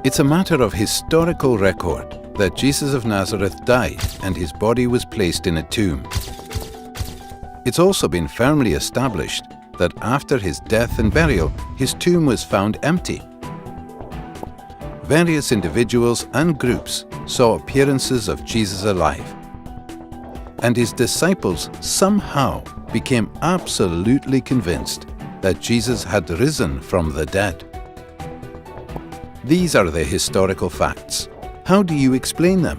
It's a matter of historical record that Jesus of Nazareth died and his body was placed in a tomb. It's also been firmly established that after his death and burial, his tomb was found empty. Various individuals and groups saw appearances of Jesus alive, and his disciples somehow became absolutely convinced that Jesus had risen from the dead. These are the historical facts. How do you explain them?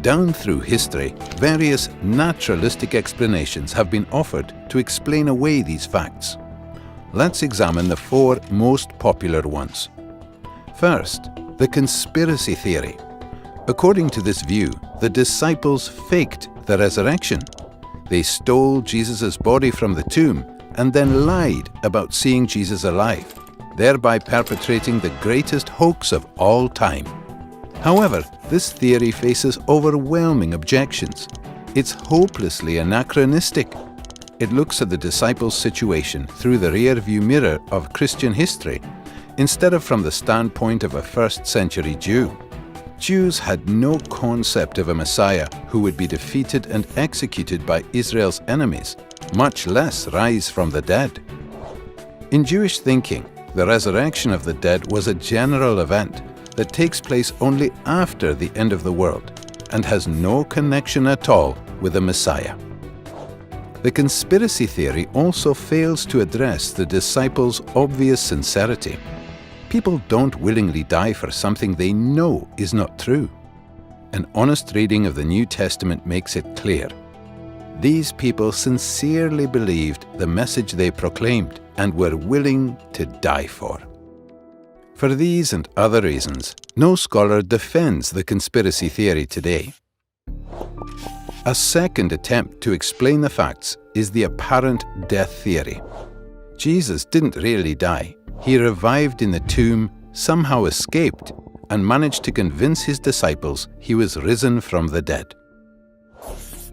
Down through history, various naturalistic explanations have been offered to explain away these facts. Let's examine the four most popular ones. First, the conspiracy theory. According to this view, the disciples faked the resurrection. They stole Jesus' body from the tomb and then lied about seeing Jesus alive, thereby perpetrating the greatest hoax of all time. However, this theory faces overwhelming objections. It's hopelessly anachronistic. It looks at the disciples' situation through the rear-view mirror of Christian history, instead of from the standpoint of a first-century Jew. Jews had no concept of a Messiah who would be defeated and executed by Israel's enemies, much less rise from the dead. In Jewish thinking, the resurrection of the dead was a general event that takes place only after the end of the world and has no connection at all with the Messiah. The conspiracy theory also fails to address the disciples' obvious sincerity. People don't willingly die for something they know is not true. An honest reading of the New Testament makes it clear. These people sincerely believed the message they proclaimed and were willing to die for. For these and other reasons, no scholar defends the conspiracy theory today. A second attempt to explain the facts is the apparent death theory. Jesus didn't really die. He revived in the tomb, somehow escaped, and managed to convince his disciples he was risen from the dead.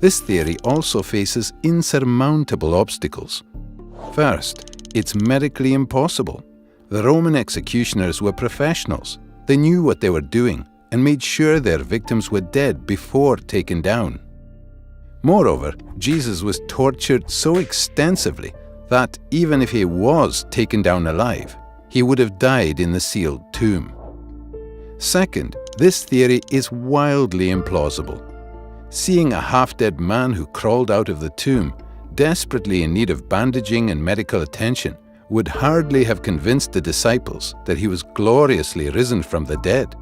This theory also faces insurmountable obstacles. First, it's medically impossible. The Roman executioners were professionals. They knew what they were doing and made sure their victims were dead before taken down. Moreover, Jesus was tortured so extensively that even if he was taken down alive, he would have died in the sealed tomb. Second, this theory is wildly implausible. Seeing a half-dead man who crawled out of the tomb, desperately in need of bandaging and medical attention, would hardly have convinced the disciples that he was gloriously risen from the dead.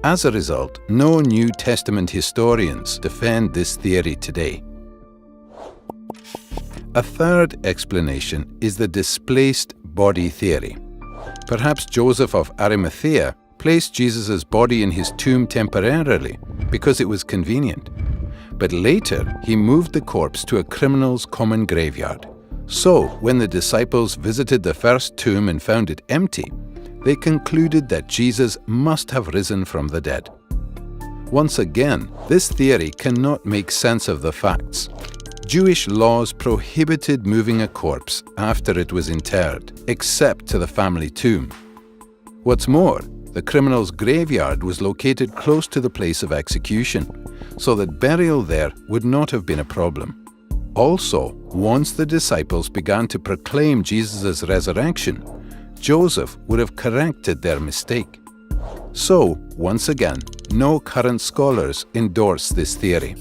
As a result, no New Testament historians defend this theory today. A third explanation is the displaced body theory. Perhaps Joseph of Arimathea placed Jesus' body in his tomb temporarily because it was convenient. But later, he moved the corpse to a criminal's common graveyard. So, when the disciples visited the first tomb and found it empty, they concluded that Jesus must have risen from the dead. Once again, this theory cannot make sense of the facts. Jewish laws prohibited moving a corpse after it was interred, except to the family tomb. What's more, the criminal's graveyard was located close to the place of execution, so that burial there would not have been a problem. Also, once the disciples began to proclaim Jesus' resurrection, Joseph would have corrected their mistake. So, once again, no current scholars endorse this theory.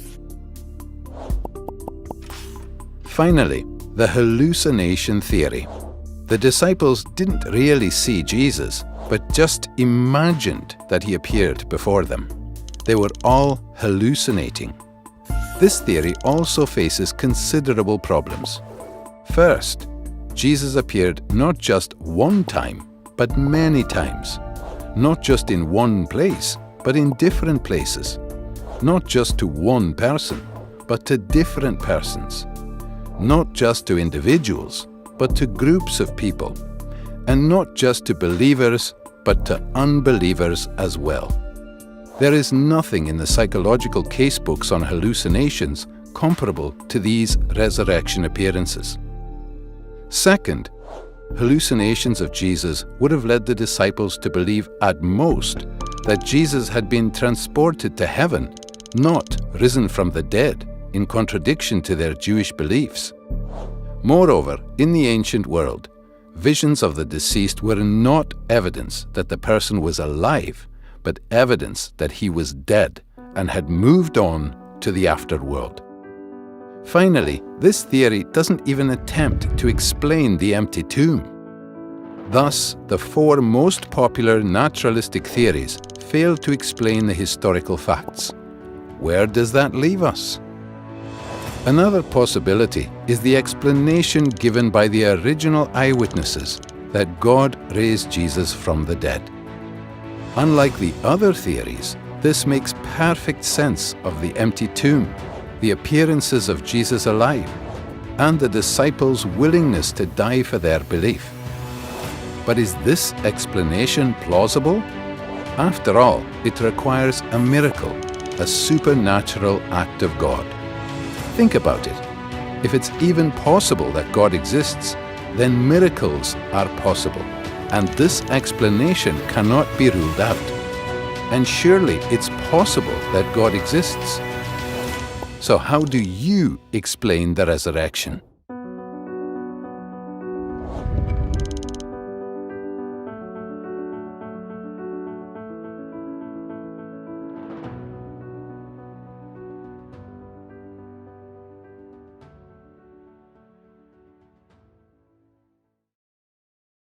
Finally, the hallucination theory. The disciples didn't really see Jesus, but just imagined that he appeared before them. They were all hallucinating. This theory also faces considerable problems. First, Jesus appeared not just one time, but many times. Not just in one place, but in different places. Not just to one person, but to different persons. Not just to individuals, but to groups of people. And not just to believers, but to unbelievers as well. There is nothing in the psychological casebooks on hallucinations comparable to these resurrection appearances. Second, hallucinations of Jesus would have led the disciples to believe at most that Jesus had been transported to heaven, not risen from the dead, in contradiction to their Jewish beliefs. Moreover, in the ancient world, visions of the deceased were not evidence that the person was alive, but evidence that he was dead and had moved on to the afterworld. Finally, this theory doesn't even attempt to explain the empty tomb. Thus, the four most popular naturalistic theories fail to explain the historical facts. Where does that leave us? Another possibility is the explanation given by the original eyewitnesses that God raised Jesus from the dead. Unlike the other theories, this makes perfect sense of the empty tomb, the appearances of Jesus alive, and the disciples' willingness to die for their belief. But is this explanation plausible? After all, it requires a miracle, a supernatural act of God. Think about it. If it's even possible that God exists, then miracles are possible, and this explanation cannot be ruled out. And surely it's possible that God exists. So how do you explain the resurrection?